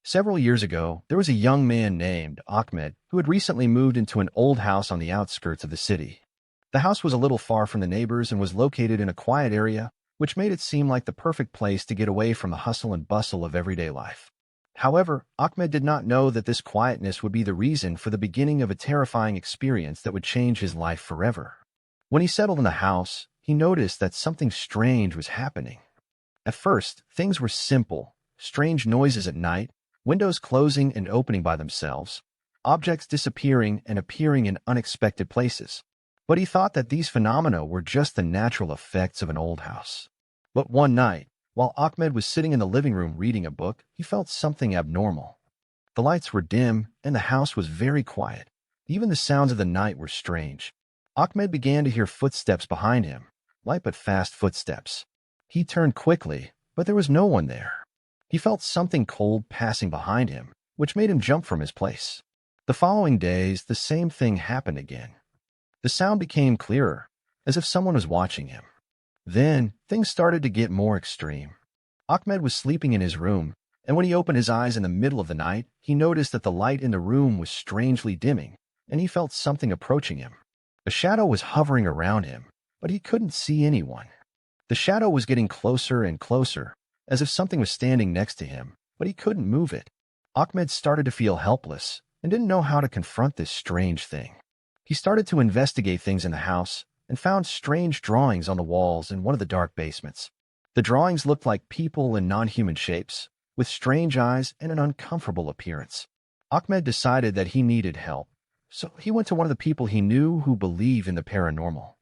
Several years ago, there was a young man named Ahmed who had recently moved into an old house on the outskirts of the city. The house was a little far from the neighbors and was located in a quiet area, which made it seem like the perfect place to get away from the hustle and bustle of everyday life. However, Ahmed did not know that this quietness would be the reason for the beginning of a terrifying experience that would change his life forever. When he settled in the house, he noticed that something strange was happening. At first, things were simple: strange noises at night, windows closing and opening by themselves, objects disappearing and appearing in unexpected places. But he thought that these phenomena were just the natural effects of an old house. But one night, while Ahmed was sitting in the living room reading a book, he felt something abnormal. The lights were dim and the house was very quiet. Even the sounds of the night were strange. Ahmed began to hear footsteps behind him, light but fast footsteps. He turned quickly, but there was no one there. He felt something cold passing behind him, which made him jump from his place. The following days, the same thing happened again. The sound became clearer, as if someone was watching him. Then, things started to get more extreme. Ahmed was sleeping in his room, and when he opened his eyes in the middle of the night, he noticed that the light in the room was strangely dimming, and he felt something approaching him. A shadow was hovering around him, but he couldn't see anyone. The shadow was getting closer and closer, as if something was standing next to him, but he couldn't move it. Ahmed started to feel helpless and didn't know how to confront this strange thing. He started to investigate things in the house and found strange drawings on the walls in one of the dark basements. The drawings looked like people in non-human shapes, with strange eyes and an uncomfortable appearance. Ahmed decided that he needed help, so he went to one of the people he knew who believed in the paranormal.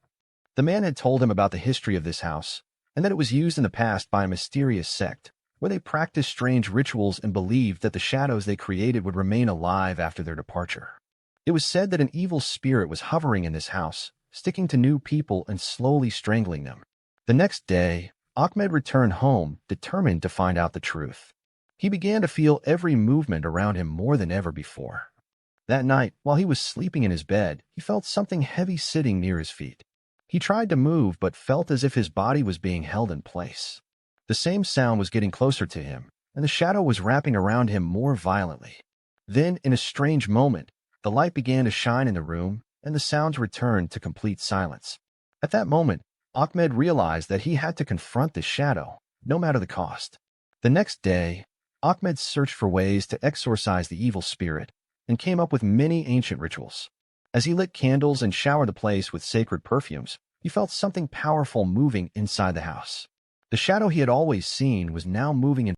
The man had told him about the history of this house, and that it was used in the past by a mysterious sect, where they practiced strange rituals and believed that the shadows they created would remain alive after their departure. It was said that an evil spirit was hovering in this house, sticking to new people and slowly strangling them. The next day, Ahmed returned home, determined to find out the truth. He began to feel every movement around him more than ever before. That night, while he was sleeping in his bed, he felt something heavy sitting near his feet. He tried to move but felt as if his body was being held in place. The same sound was getting closer to him, and the shadow was wrapping around him more violently. Then, in a strange moment, the light began to shine in the room, and the sounds returned to complete silence. At that moment, Ahmed realized that he had to confront this shadow, no matter the cost. The next day, Ahmed searched for ways to exorcise the evil spirit and came up with many ancient rituals. As he lit candles and showered the place with sacred perfumes, he felt something powerful moving inside the house. The shadow he had always seen was now moving in